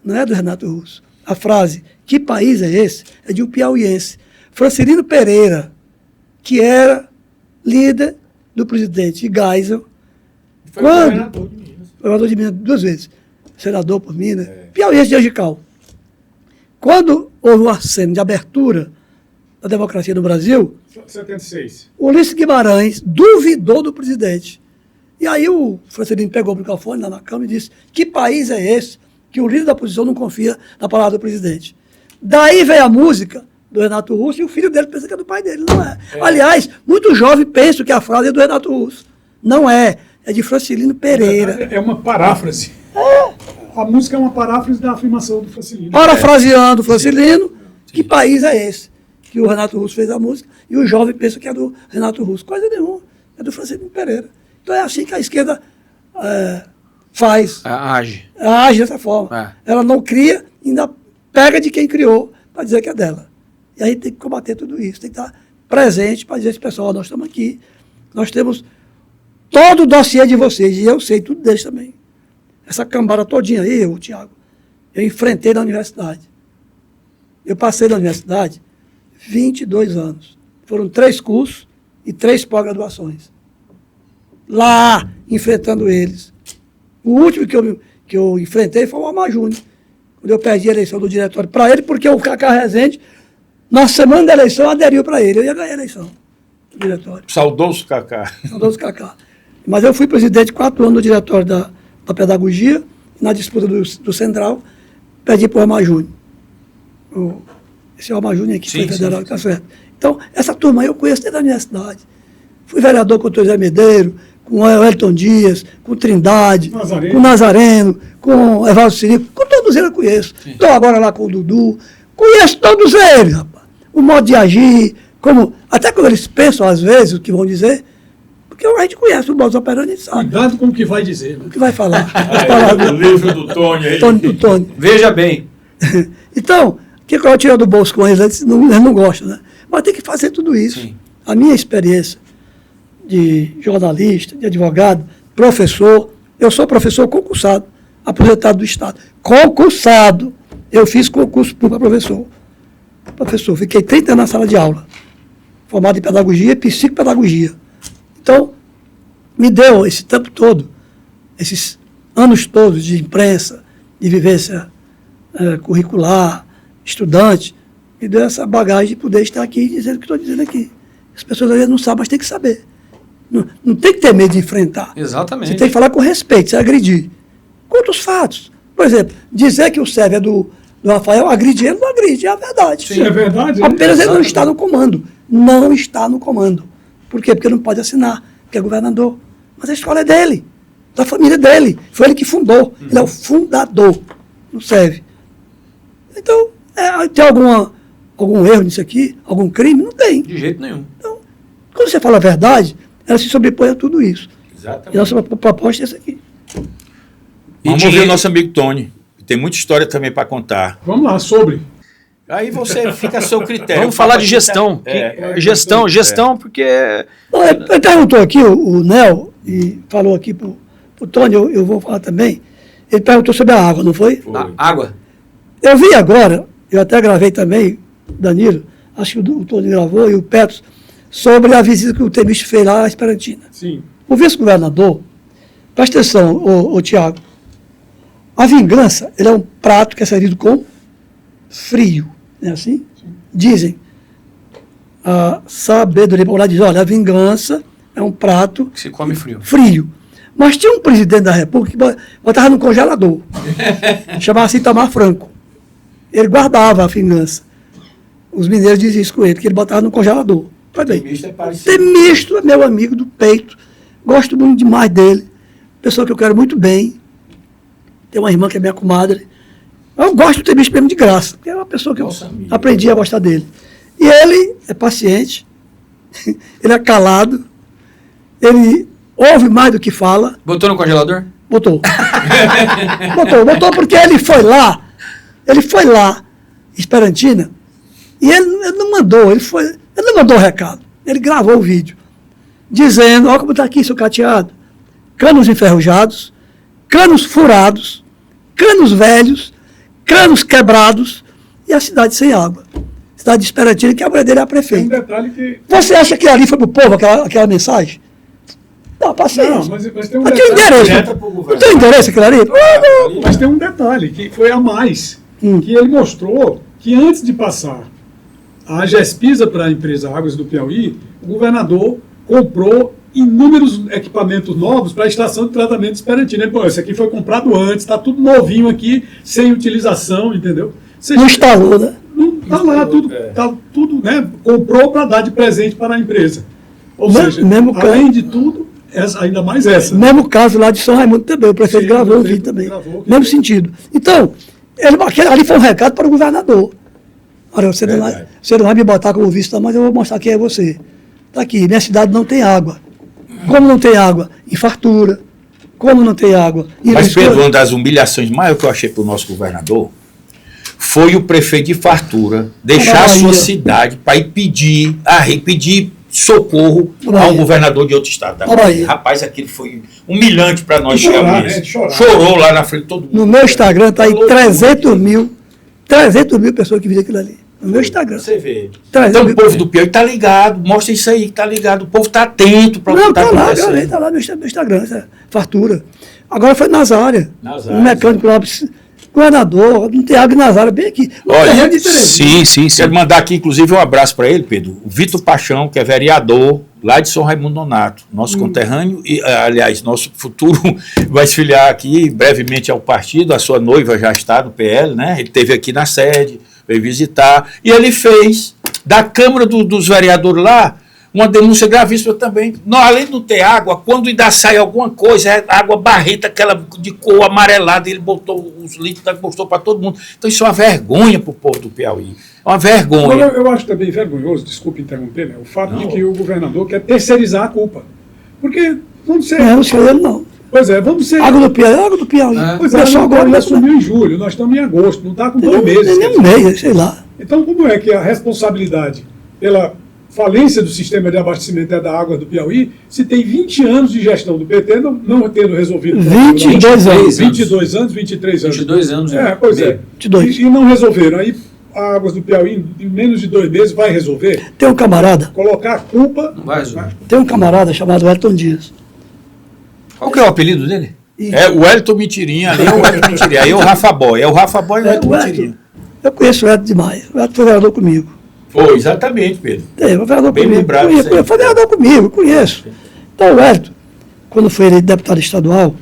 Não é do Renato Russo. A frase, que país é esse? É de um piauiense. Francelino Pereira, que era líder do presidente Geisel. Foi governador de Minas. Governador de Minas 2 vezes. Senador por Minas. Piauiense de Angical. Quando houve o aceno de abertura da democracia no Brasil, 76. o Ulisses Guimarães duvidou do presidente. E aí o Francelino pegou o microfone lá na Câmara e disse, que país é esse que o líder da oposição não confia na palavra do presidente? Daí veio a música do Renato Russo e o filho dele pensa que é do pai dele. Não é. Aliás, muito jovem pensa que a frase é do Renato Russo. Não é. É de Francelino Pereira. É uma paráfrase. A música é uma paráfrase da afirmação do Francelino. Parafraseando o Francelino, que país é esse? Que o Renato Russo fez a música e o jovem pensa que é do Renato Russo. Coisa nenhuma. É do Francelino Pereira. Então é assim que a esquerda faz. Age. Age dessa forma. Ela não cria, ainda pega de quem criou para dizer que é dela. E aí tem que combater tudo isso, tem que estar presente para dizer esse pessoal, nós estamos aqui, nós temos todo o dossiê de vocês, e eu sei tudo deles também. Essa cambada todinha aí, o Tiago, eu enfrentei na universidade. Eu passei na universidade 22 anos. Foram 3 cursos e 3 pós-graduações. Lá, enfrentando eles. O último que eu enfrentei foi o Amar Júnior, quando eu perdi a eleição do diretório para ele, porque o Cacá Rezende, na semana da eleição, aderiu para ele. Eu ia ganhar a eleição do diretório. Saudoso Cacá. Saudoso Cacá. Mas eu fui presidente 4 anos do diretório da pedagogia, na disputa do Central, perdi para o Amar Júnior. Esse é o Amar Júnior aqui, foi federal, está certo. Então, essa turma aí eu conheço desde a universidade. Fui vereador com o José Medeiro, com o Elton Dias, com Trindade, com Nazareno, com o Evaldo Sirico, com todos eles eu conheço. Estou agora lá com o Dudu, conheço todos eles, rapaz. O modo de agir, até quando eles pensam, às vezes, o que vão dizer, porque a gente conhece o modus operandi, a gente sabe. Cuidado com o que vai dizer. O que vai falar. O livro do Tony aí. Do Tony. Veja bem. Então, o que eu tiro do bolso com eles, eles não gostam, né? Mas tem que fazer tudo isso. Sim. A minha experiência de jornalista, de advogado, professor, eu sou professor concursado, aposentado do Estado. Concursado. Eu fiz concurso para professor. Fiquei 30 anos na sala de aula, formado em pedagogia e psicopedagogia. Então, me deu esse tempo todo, esses anos todos de imprensa, de vivência curricular, estudante, me deu essa bagagem de poder estar aqui dizendo o que estou dizendo aqui. As pessoas às vezes não sabem, mas tem que saber. Não tem que ter medo de enfrentar. Exatamente. Você tem que falar com respeito, sem agredir. Conta os fatos. Por exemplo, dizer que o Sérvio é do Rafael, agride ele, não agride, é a verdade. Sim, é verdade. Apenas ele não está no comando. Não está no comando. Por quê? Porque não pode assinar, porque é governador. Mas a escola é dele, da família dele. Foi ele que fundou. Ele é o fundador. Não serve. Então, tem algum erro nisso aqui? Algum crime? Não tem. De jeito nenhum. Então, quando você fala a verdade, ela se sobrepõe a tudo isso. Exatamente. E a nossa proposta é essa aqui. Vamos ouvir o nosso amigo Tony, que tem muita história também para contar. Vamos lá, sobre. Aí você fica a seu critério. Vamos falar de gestão. Gestão, porque... Bom, ele perguntou aqui, o Nel, e falou aqui pro Tony, eu vou falar também. Ele perguntou sobre a água, não foi? Água. Eu vi agora, eu até gravei também, Danilo, acho que o Tony gravou, e o Petros, sobre a visita que o Temístio fez lá à Esperantina. Sim. O vice-governador, presta atenção, ô Tiago, a vingança, ele é um prato que é servido com frio, não é assim? Sim. Dizem, a sabedoria popular diz, olha, a vingança é um prato... Que se come frio. Frio. Mas tinha um presidente da República que botava no congelador, chamava-se Itamar Franco. Ele guardava a vingança. Os mineiros diziam isso com ele, que ele botava no congelador. Pois bem, Temístio é meu amigo do peito, gosto muito demais dele, pessoa que eu quero muito bem, tem uma irmã que é minha comadre. Eu gosto do Temístio mesmo de graça, porque é uma pessoa que eu aprendi a gostar dele. E ele é paciente, ele é calado, ele ouve mais do que fala. Botou no congelador? Botou. Botou porque ele foi lá, Esperantina, e ele não mandou, ele não mandou o recado, ele gravou o vídeo, dizendo, olha como está aqui, seu cateado, canos enferrujados, canos furados, canos velhos, canos quebrados, e a cidade sem água. Cidade de Esperantina, que a mulher dele é a prefeita. Tem um detalhe que... Você acha que ali foi pro povo aquela mensagem? Não, paciência. Não, mas tem um detalhe. Tem endereço. Não tem endereço aquilo ali? Não. Mas tem um detalhe, que foi a mais, que ele mostrou que antes de passar a GESPISA para a empresa Águas do Piauí, o governador comprou inúmeros equipamentos novos para a estação de tratamento de Esperantina. Ele, esse aqui foi comprado antes, está tudo novinho aqui, sem utilização, entendeu? Não instalou, né? Está lá, tudo, né? Comprou para dar de presente para a empresa. Ou seja, além de tudo, ainda mais essa. Mesmo caso lá de São Raimundo também, o prefeito gravou o vídeo também. Mesmo sentido. Então, ali foi um recado para o governador. Olha, você não vai me botar como vice, mas eu vou mostrar quem é você. Está aqui, minha cidade não tem água. Como não tem água? Em fartura. Como não tem água? Mas, Pedro, uma das humilhações maiores que eu achei para o nosso governador foi o prefeito de fartura deixar a sua cidade para ir pedir socorro a um governador de outro estado. Rapaz, aquilo foi humilhante para nós. Chorou lá na frente de todo mundo. No meu Instagram está aí 300 mil pessoas que viram aquilo ali. No meu Instagram. Você vê. Então o povo do Piauí está ligado, mostra isso aí, está ligado. O povo está atento para o que está acontecendo. Está lá no Instagram, essa fartura. Agora foi Nazária. Um mecânico lá, governador, não tem água em Nazária, bem aqui. Olha, sim. Quero mandar aqui, inclusive, um abraço para ele, Pedro. O Vitor Paixão, que é vereador lá de São Raimundo Nonato, nosso conterrâneo, e, aliás, nosso futuro vai se filiar aqui brevemente ao partido, a sua noiva já está no PL, né? Ele esteve aqui na sede, veio visitar, e ele fez da Câmara dos Vereadores lá uma denúncia gravíssima também. Não, além de não ter água, quando ainda sai alguma coisa, é água barrenta, aquela de cor amarelada, ele botou os litros, mostrou para todo mundo. Então isso é uma vergonha para o povo do Piauí. É uma vergonha. Eu acho também vergonhoso, desculpe interromper, né, o fato de que o governador quer terceirizar a culpa. Porque, vamos ser... Não sei ele não. Pois é, vamos ser... Água do Piauí. Pois é, agora ele assumiu em julho, nós estamos em agosto, não está com 2 meses. Nem um mês, sei lá. Então, como é que a responsabilidade pela falência do sistema de abastecimento da água do Piauí, se tem 20 anos de gestão do PT, não tendo resolvido... 22 anos. 22 anos, 23 anos. 22 anos. Pois é. 22. E não resolveram. Aí a Águas do Piauí, em menos de 2 meses, vai resolver. Tem um camarada... Colocar a culpa... Não vai resolver. Tem um camarada chamado Elton Dias. Qual que é o apelido dele? É o Elton Mentirinha, ali é o Elton Mentirinha. Aí é o Rafa Boy. É o Rafa Boy e o Elton Mentirinha. Eu conheço o Elton demais. O Elton foi vereador comigo. Foi, exatamente, Pedro. Foi vereador bem comigo. Lembrado, Foi vereador comigo, conheço. Então o Elton, quando foi eleito deputado estadual,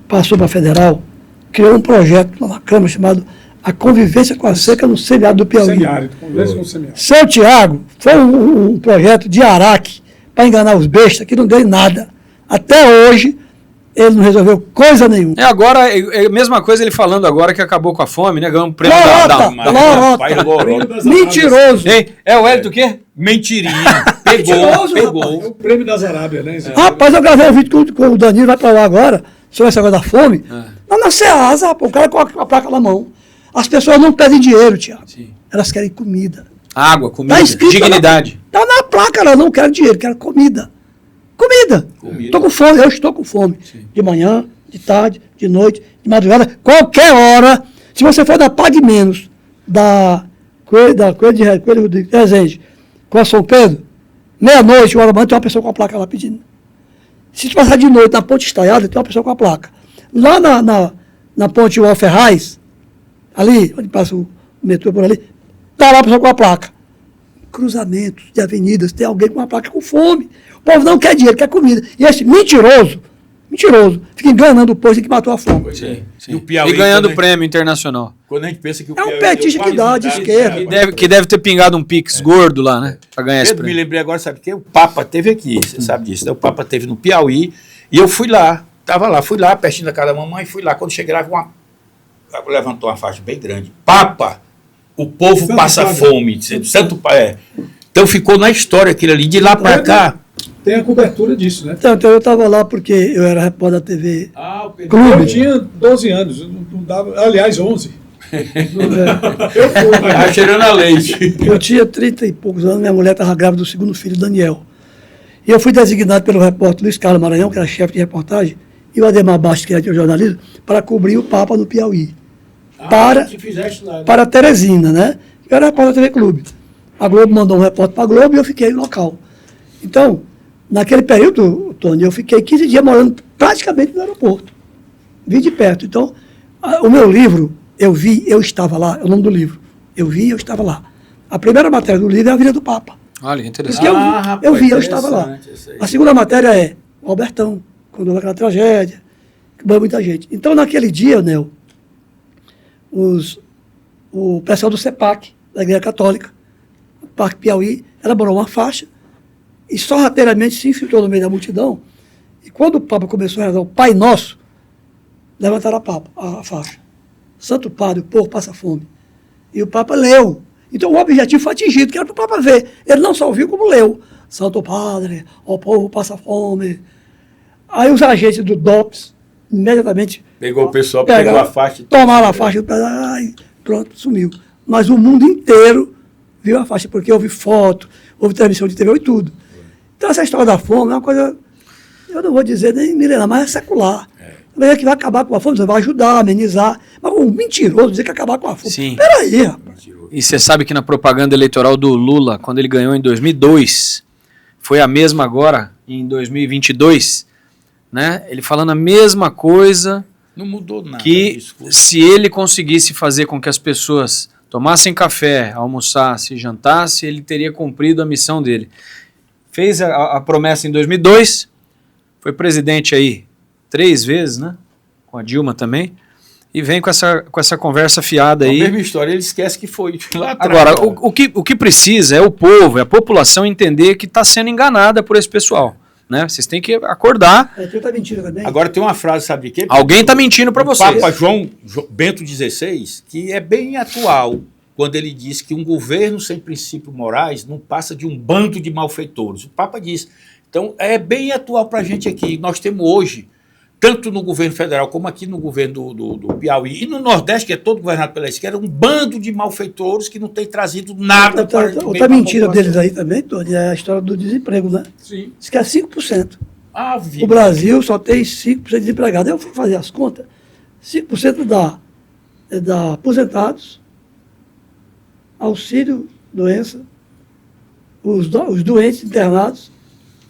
passou para federal, criou um projeto na Câmara chamado A Convivência com a Seca no Semiárido do Piauí. Convivência com o semiárido. Seu Tiago, foi um projeto de Araque para enganar os bestas, que não deu em nada. Até hoje, ele não resolveu coisa nenhuma. Agora, é a mesma coisa ele falando agora que acabou com a fome, né? Ganhou um prêmio Lorota. Mentiroso. É o Hélio do quê? Mentirinha. Pegou. É o prêmio das Arábias, né? Rapaz, eu gravei um vídeo com o Danilo, vai para lá agora, sobre essa coisa da fome. Não, na Ceasa, o cara com a placa na mão. As pessoas não pedem dinheiro, Tiago. Sim. Elas querem comida. Água, comida, Tá escrito dignidade. Está na placa, ela não quer dinheiro, quer comida. Comida. Estou com fome, eu estou com fome. Sim. De manhã, de tarde, de noite, de madrugada, qualquer hora. Se você for da Pague Menos, da Coelho de Resende, com a São Pedro, meia-noite, uma hora da manhã, tem uma pessoa com a placa lá pedindo. Se tu passar de noite na Ponte Estaiada, tem uma pessoa com a placa. Lá na Ponte João Ferraz, ali, onde passa o metrô por ali, está lá a pessoa com a placa. Cruzamentos de avenidas, tem alguém com uma placa com fome. O povo não quer dinheiro, quer comida. E esse mentiroso, fica enganando o povo que matou a fome. Sim, sim. E o Piauí, E ganhando quando prêmio internacional. Quando a gente pensa que o É um Piauí petista deu que dá, de quase esquerda. metade, Que deve ter pingado um pix gordo lá, né? Pra ganhar esse Pedro, me prêmio. lembrei agora, sabe o quê? O Papa teve aqui, você sabe disso, né? O Papa teve no Piauí e eu fui lá, fui lá, pertinho da casa da mamãe, fui lá. Quando cheguei lá, levantou uma faixa bem grande. Papa, o povo Santo passa Padre. fome. Santo Pai. Então ficou na história aquilo ali, de lá pra cá. Tem a cobertura disso, né? Então eu estava lá porque eu era repórter da TV. Ah, o Pedro. Clube. Eu tinha 12 anos, não dava, aliás, 11. Eu fui, Tá cheirando a leite. Eu tinha 30 e poucos anos, minha mulher estava grávida do segundo filho, Daniel. E eu fui designado pelo repórter Luiz Carlos Maranhão, que era chefe de reportagem, e o Ademar Bastos, que era de jornalismo, para cobrir o Papa no Piauí. Que fizeste lá, né? Para Teresina, né? Eu era repórter da TV Clube. A Globo mandou um repórter para a Globo e eu fiquei no local. Então, naquele período, Tony, eu fiquei 15 dias morando praticamente no aeroporto. Vi de perto. Então, o meu livro, eu vi, eu estava lá, é o nome do livro. Eu vi, eu estava lá. A primeira matéria do livro é a vida do Papa. Olha, que interessante. Porque rapaz, eu vi, eu estava lá. interessante isso aí. A segunda matéria é o Albertão, quando houve aquela tragédia, que morreu muita gente. Então, naquele dia, Nel, o pessoal do CEPAC, da Igreja Católica, o Parque Piauí, elaborou uma faixa e sorrateiramente se infiltrou no meio da multidão. E quando o Papa começou a rezar o Pai Nosso, levantaram a faixa. Santo Padre, o povo passa fome. E o Papa leu. Então o objetivo foi atingido, que era para o Papa ver. Ele não só ouviu, como leu. Santo Padre, o povo passa fome. Aí os agentes do DOPS imediatamente Pegou o pessoal, pegou a faixa. tomaram a faixa, ai, pronto, sumiu. Mas o mundo inteiro viu a faixa, porque houve foto, houve transmissão de TV e tudo. Então essa história da fome é uma coisa, eu não vou dizer nem milenar, mas é secular. É que vai acabar com a fome, você vai ajudar, amenizar. Mas um mentiroso dizer que acabar com a fome. Sim. Peraí, rapaz. E você sabe que na propaganda eleitoral do Lula, quando ele ganhou em 2002, foi a mesma agora, em 2022, né? Ele falando a mesma coisa, Não mudou nada. que Desculpa. se ele conseguisse fazer com que as pessoas tomassem café, almoçassem, jantassem, ele teria cumprido a missão dele. Fez a promessa em 2002, foi presidente aí 3 vezes, né? Com a Dilma também, e vem com essa conversa fiada A aí. mesma história, ele esquece que foi lá atrás. Agora, cara. o que precisa é o povo, é a população entender que está sendo enganada por esse pessoal. Né? Vocês têm que acordar. É tanta mentira também. Agora tem uma frase, sabe de quê? Alguém está mentindo para O vocês. Papa Bento XVI, que é bem atual, quando ele diz que um governo sem princípios morais não passa de um bando de malfeitores. O Papa diz. Então, é bem atual para a gente aqui. Nós temos hoje, tanto no governo federal como aqui no governo do Piauí e no Nordeste, que é todo governado pela esquerda, um bando de malfeitores que não tem trazido nada para Outra mentira deles aí também, Tony, é a história do desemprego, né? Sim. Diz que é 5%. Ah, O Brasil só tem 5% de desempregados. Eu fui fazer as contas. 5% da aposentados, auxílio, doença, os doentes internados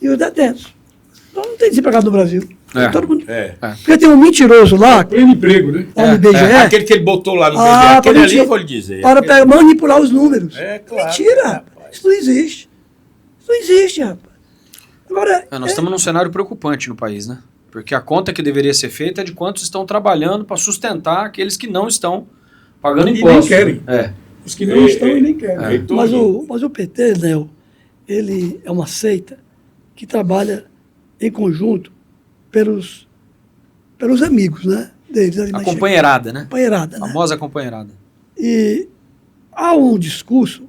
e os detentos. Então não tem desempregado no Brasil. É. Todo mundo. É. Porque tem um mentiroso lá, Pleno emprego, né? lá no IBGE, Aquele que ele botou lá no BBE, Ah, aquele para ali mentir. eu vou lhe dizer. para Aquele- manipular os números. É, claro. Mentira, rapaz. rapaz. Isso não existe. Isso não existe, rapaz. Agora, Nós estamos num cenário preocupante no país, né? Porque a conta que deveria ser feita é de quantos estão trabalhando para sustentar aqueles que não estão pagando E nem impostos. querem. É. Os que não estão e nem querem. Heitor, mas o PT, Léo, ele é uma seita que trabalha em conjunto pelos amigos, né? Deles, ali A mais companheirada, né? chegados. Companheirada, A né? famosa companheirada. E há um discurso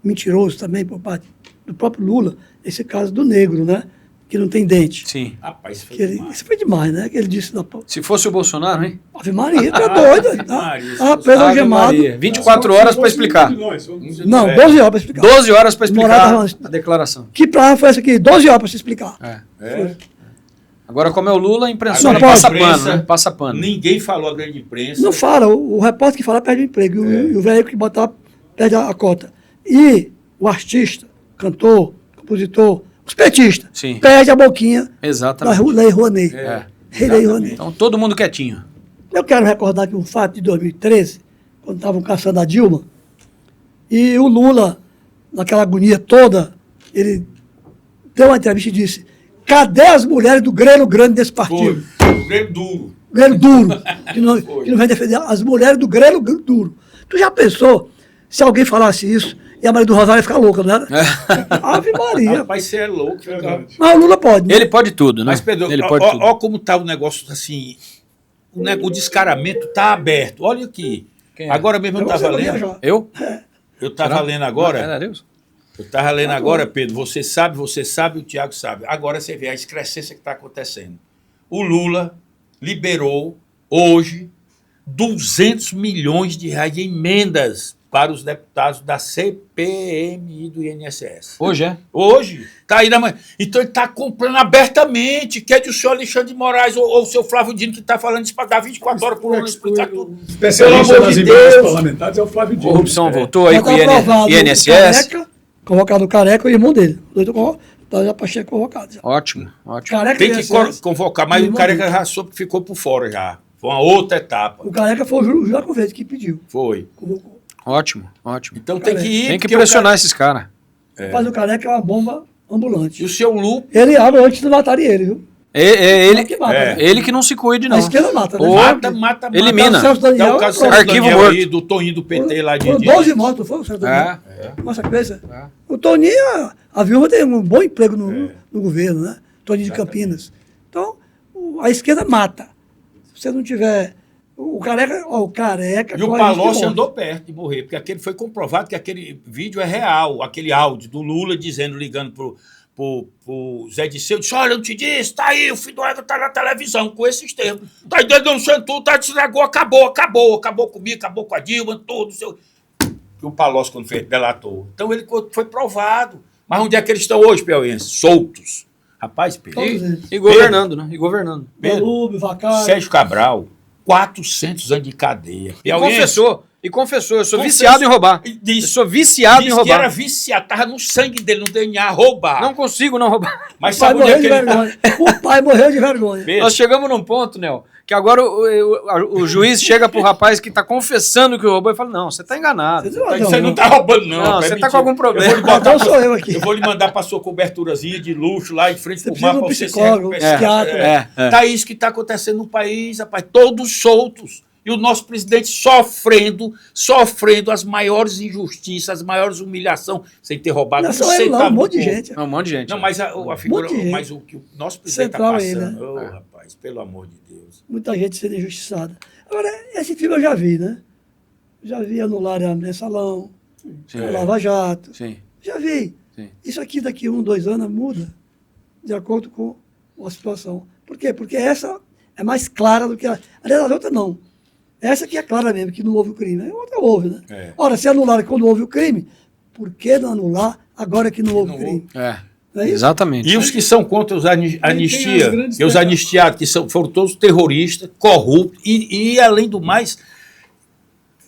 mentiroso também por parte do próprio Lula, esse caso do negro, né? que não tem dente. Sim. Rapaz, isso foi Que ele, demais. isso foi demais, né? Que ele disse da Se fosse o Bolsonaro, hein? Ave Maria, tá doido. Ave Maria, Tá preso Ave algemado. Maria. 24 horas para explicar. Não, 12 horas para explicar. 12 horas para Morada explicar a declaração. Que praia foi essa aqui? 12 horas para se explicar. É. Agora, como é o Lula, a imprensa Não passa pode. pano, né? Passa pano. Ninguém falou a grande imprensa. Não fala, o repórter que fala perde o emprego, e o velho que botar perde a cota. E o artista, cantor, compositor, os petistas, Sim. perde a boquinha da Exatamente. Lei Rouanet. É. Lei Rouanet. Então, todo mundo quietinho. Eu quero recordar que um fato de 2013, quando estavam caçando a Dilma, e o Lula, naquela agonia toda, ele deu uma entrevista e disse: cadê as mulheres do grelo grande desse partido? Foi. O Grêmio duro. Grelo duro, que não vem defender as mulheres do grelo duro. Tu já pensou se alguém falasse isso e a Maria do Rosário ia ficar louca, não era? Ave Maria. Rapaz, você é louco. Verdade. Mas o Lula pode. Né? Ele pode tudo, né? Mas, Pedro, Ele pode tudo. ó como tá o negócio assim. O descaramento tá aberto. Olha aqui. Quem é? Agora mesmo eu Eu estava vou lendo. viajar. Eu? Eu estava Será? lendo Glória agora. a Deus. Eu estava lendo agora, Pedro. Você sabe, o Tiago sabe. Agora você vê a excrescência que está acontecendo. O Lula liberou hoje 200 milhões de reais de emendas para os deputados da CPMI do INSS. Hoje é? Hoje, está aí na manhã. Então ele está comprando abertamente. Quer que o senhor Alexandre de Moraes ou o senhor Flávio Dino, que está falando isso para dar 24 horas por ano, explicar tudo. Especialista Pelo amor nas de emendas Deus. parlamentares é o Flávio Dino. Corrupção voltou aí Já com o tá aprovado INSS. Careca, convocado o Careca e o irmão dele. Os dois tá já para ser convocado. Já. Ótimo, ótimo. Careca Tem e que INSS, convocar, mas e o irmão Careca dele. já soube que ficou por fora já. Foi uma outra etapa. O Careca foi o Júlio Verde que pediu. Foi. Convocou. Ótimo, ótimo. Então tem que ir. Tem que porque pressionar esses caras. Mas o Careca é uma bomba ambulante. E o seu Lupe Ele abre antes de matarem ele, viu? É ele, que mata, é. né? ele que não se cuide, não. A esquerda mata, né? Ô, mata. elimina. O Celso Daniel, Dá o caso do pronto. Celso Arquivo Daniel morto. aí, do Toninho do PT lá de Foram 12 mortos, não foi o Celso Daniel? Nossa cabeça. É. O Toninho, a viúva tem um bom emprego no governo, né? Toninho de Campinas. Então, a esquerda mata. Se você não tiver... O Careca... Ó, o Careca... E o corre risco de Palocci morte. andou perto de morrer, porque aquele foi comprovado que aquele vídeo é real, aquele áudio do Lula dizendo, ligando pro Zé Disseu, disse: olha, eu te disse, tá aí, o filho do Ego tá na televisão com esses termos. Tá aí denunciando tudo, tá, estragou, acabou comigo, acabou com a Dilma, tudo. E o Palocci, quando fez, delatou. Então ele foi provado. Mas onde é que eles estão hoje, piauienses? Soltos. Rapaz, Pedro. Todos eles. E governando, né? E governando. Pedro, Danúbio, Vacari. Sérgio Cabral, 400 anos de cadeia. E confessou, eu sou viciado em roubar. Eu sou viciado em Disse que era roubar. viciado, tava no sangue dele, no DNA, roubar. Não consigo não roubar. Mas O pai sabe onde é morreu que de ele tá? vergonha. O pai morreu de vergonha. Pedro, Nós chegamos num ponto, Nel, que agora o juiz chega pro rapaz que tá confessando que roubou e fala: não, você tá enganado. Você não tá roubando, não. Não, rapaz, você é tá mentira. com algum problema. Eu vou lhe botar Então sou eu aqui. Eu vou lhe mandar pra sua coberturazinha de luxo lá em frente Você pro precisa mar de um pra você se psicólogo, recuperar. psiquiatra. É. Tá isso que tá acontecendo no país, rapaz. Todos soltos. E o nosso presidente sofrendo as maiores injustiças, as maiores humilhações, sem ter roubado Não é um só ele, não, centavo um monte do de povo. gente. Não, um monte de gente. Não, mas a figura, monte de gente. mas o que o nosso presidente Central está aí, passando, né? ô, rapaz, pelo amor de Deus. Muita gente sendo injustiçada. Agora, esse filme eu já vi, né? Já vi anular a mensalão, Sim. a Lava Jato. Sim. Já vi. Sim. Isso aqui daqui 1, 2 anos muda de acordo com a situação. Por quê? Porque essa é mais clara do que a... Aliás, as outras não. Essa aqui é clara mesmo, que não houve o crime. A outra houve, né? É. Ora, se anularam quando houve o crime, por que não anular agora que não houve o crime? É. Não é isso? Exatamente. E os que são contra os as anistia, grandes que os anistiados, que foram todos terroristas, corruptos e, além do mais,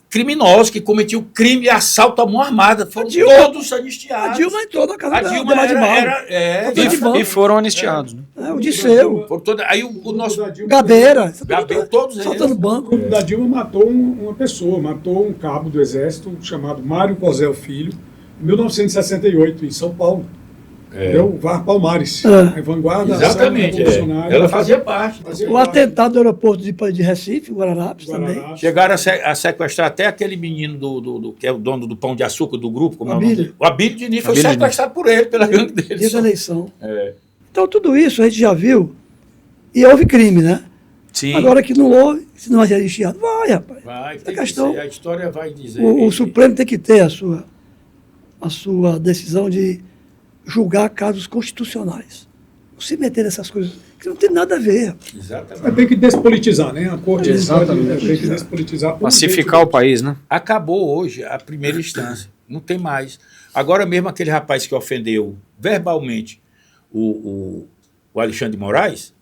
criminosos que cometiam crime e assalto à mão armada. Foram Dilma- todos A anistiados. Dilma entrou na casa A da Dilma Demar de Barro. isso. Dilma- E foram anistiados. Né? É, o Disseu, Por toda, aí o nosso Gabeira, todos eles. soltando O banco. grupo da Dilma matou uma pessoa, matou um cabo do Exército chamado Mário Cosel Filho, em 1968, em São Paulo. Entendeu? O VAR Palmares. É. A vanguarda Exatamente. ação revolucionária. Ela fazia parte. O atentado do aeroporto de Recife, Guararapes também. Guararapes. Chegaram a sequestrar até aquele menino que é o dono do Pão de Açúcar do grupo, como é o nome Abílio. dele? O Abílio Diniz foi Abílio sequestrado por ele, pela gangue dele. Dia da eleição. É. Então, tudo isso a gente já viu. E houve crime, né? Sim. Agora que não houve, se não vai ser anistiado, vai, rapaz. Vai, Essa tem que questão, ser, a história vai dizer. o Supremo tem que ter a sua decisão de julgar casos constitucionais. Não se meter nessas coisas que não tem nada a ver. Exatamente. Tem que despolitizar, né? A corte Exatamente. tem que despolitizar. Pacificar o país, né? Acabou hoje a primeira instância. Não tem mais. Agora mesmo aquele rapaz que ofendeu verbalmente o Alexandre de Moraes,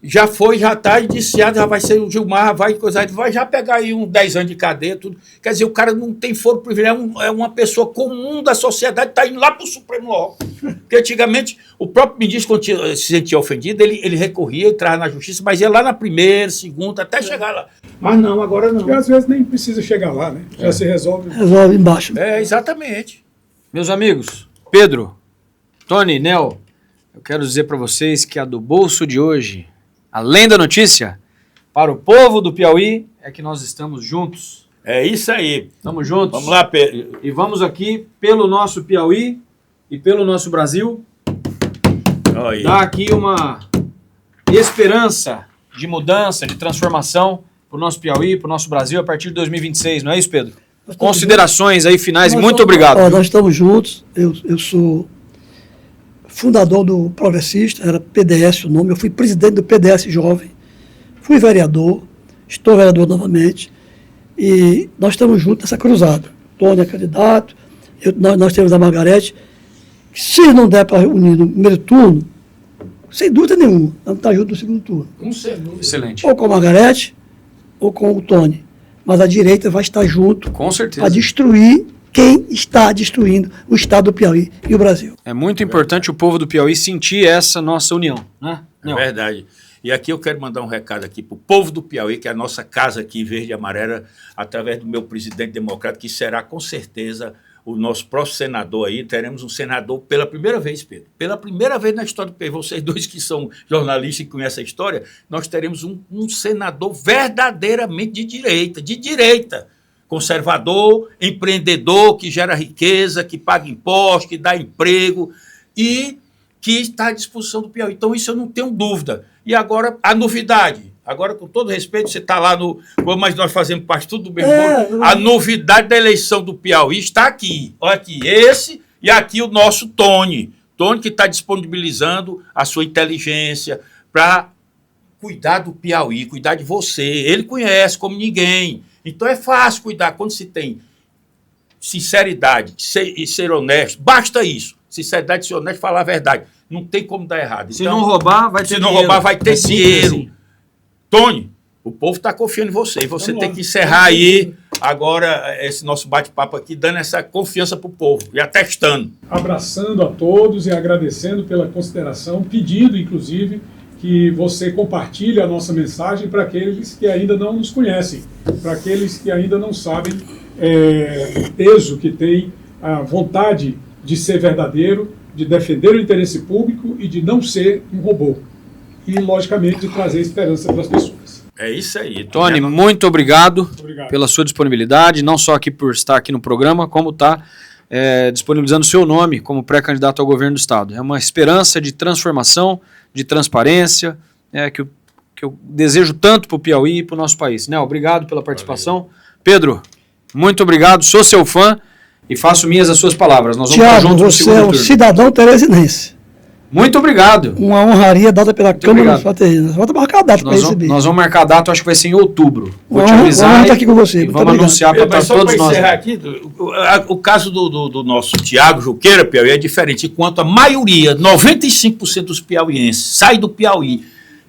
já está indiciado, já vai ser o Gilmar, vai já pegar aí uns 10 anos de cadeia, tudo. Quer dizer, o cara não tem foro privilégio, é uma pessoa comum da sociedade, está indo lá para o Supremo logo. Porque antigamente, o próprio ministro, quando se sentia ofendido, ele recorria, entrava na justiça, mas ia lá na primeira, segunda, até chegar lá. Mas não, agora não. E às vezes nem precisa chegar lá, né? Já se resolve. Resolve embaixo. Exatamente. Meus amigos, Pedro, Tony, Nel, eu quero dizer para vocês que a do bolso de hoje, além da notícia, para o povo do Piauí, é que nós estamos juntos. É isso aí. Estamos juntos. Vamos lá, Pedro. E vamos aqui, pelo nosso Piauí e pelo nosso Brasil, dar aqui uma esperança de mudança, de transformação para o nosso Piauí, para o nosso Brasil a partir de 2026. Não é isso, Pedro? Considerações aí finais. Muito obrigado. Nós estamos juntos. Eu sou fundador do Progressista, era PDS o nome, eu fui presidente do PDS Jovem, fui vereador, estou vereador novamente, e nós estamos juntos nessa cruzada. Tony é candidato, nós temos a Margarete, que se não der para unir no primeiro turno, sem dúvida nenhuma, vamos estar juntos no segundo turno. Excelente. Ou com a Margarete, ou com o Tony. Mas a direita vai estar junto com certeza para destruir quem está destruindo o estado do Piauí e o Brasil. É muito importante o povo do Piauí sentir essa nossa união, né? É verdade. E aqui eu quero mandar um recado aqui para o povo do Piauí, que é a nossa casa aqui, verde e amarela, através do meu presidente democrático, que será com certeza o nosso próximo senador aí. Teremos um senador pela primeira vez, Pedro. Pela primeira vez na história do Piauí, vocês dois que são jornalistas e conhecem a história, nós teremos um senador verdadeiramente de direita. Conservador, empreendedor, que gera riqueza, que paga imposto, que dá emprego e que está à disposição do Piauí. Então, isso eu não tenho dúvida. E agora, a novidade. Agora, com todo respeito, você está lá mas nós fazemos parte tudo do mesmo mundo. A novidade da eleição do Piauí está aqui. Olha aqui, esse e aqui o nosso Tony. Tony que está disponibilizando a sua inteligência para cuidar do Piauí, cuidar de você. Ele conhece como ninguém. Então é fácil cuidar. Quando se tem sinceridade e ser honesto, basta isso. Sinceridade, ser honesto, falar a verdade. Não tem como dar errado. Se não roubar, vai ter dinheiro. Se não roubar, vai ter dinheiro. Assim. Tony, o povo está confiando em você. E você tem que encerrar aí agora esse nosso bate-papo aqui, dando essa confiança para o povo e atestando. Abraçando a todos e agradecendo pela consideração, pedindo, inclusive, que você compartilhe a nossa mensagem para aqueles que ainda não nos conhecem, para aqueles que ainda não sabem o peso que tem a vontade de ser verdadeiro, de defender o interesse público e de não ser um robô. E, logicamente, de trazer esperança para as pessoas. É isso aí. Tony, muito obrigado pela sua disponibilidade, não só aqui por estar aqui no programa, como disponibilizando o seu nome como pré-candidato ao governo do Estado. É uma esperança de transformação, de transparência, que eu desejo tanto para o Piauí e para o nosso país. Nel, obrigado pela participação. Valeu. Pedro, muito obrigado, sou seu fã e faço minhas as suas palavras. Nós vamos estar juntos no segundo turno. Você é um cidadão teresinense. Muito obrigado. Uma honraria dada pela Câmara Fraternina. Vamos marcar a data para receber. Nós vamos marcar a data, acho que vai ser em outubro. Vou te avisar. Vamos estar aqui com você. Vamos anunciar para todos nós. Só para encerrar aqui, o caso do nosso Tiago Juqueira, Piauí, é diferente. Enquanto a maioria, 95% dos piauienses, sai do Piauí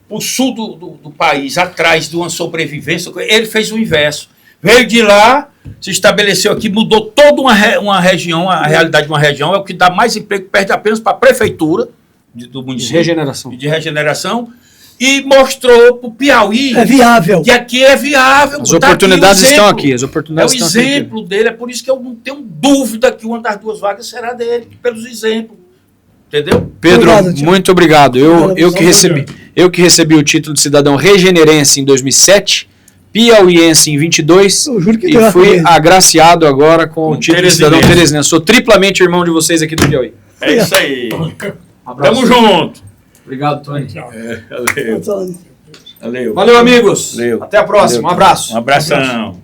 para o sul do país, atrás de uma sobrevivência, ele fez o inverso. Veio de lá, se estabeleceu aqui, mudou toda uma região, a realidade de uma região, é o que dá mais emprego, perde apenas para a prefeitura do município. De regeneração. E mostrou para o Piauí que aqui é viável. As oportunidades estão aqui. As oportunidades é o exemplo dele, é por isso que eu não tenho dúvida que uma das duas vagas será dele, pelos exemplos. Entendeu? Pedro, muito obrigado. Eu que recebi o título de cidadão regenerense em 2007, piauiense em 22 e fui agraciado agora com o título de cidadão teresinense. Sou triplamente irmão de vocês aqui do Piauí. É isso aí. Tamo junto. Obrigado, Tony. Valeu. Valeu, amigos. Valeu. Até a próxima. Um abraço. Um abração.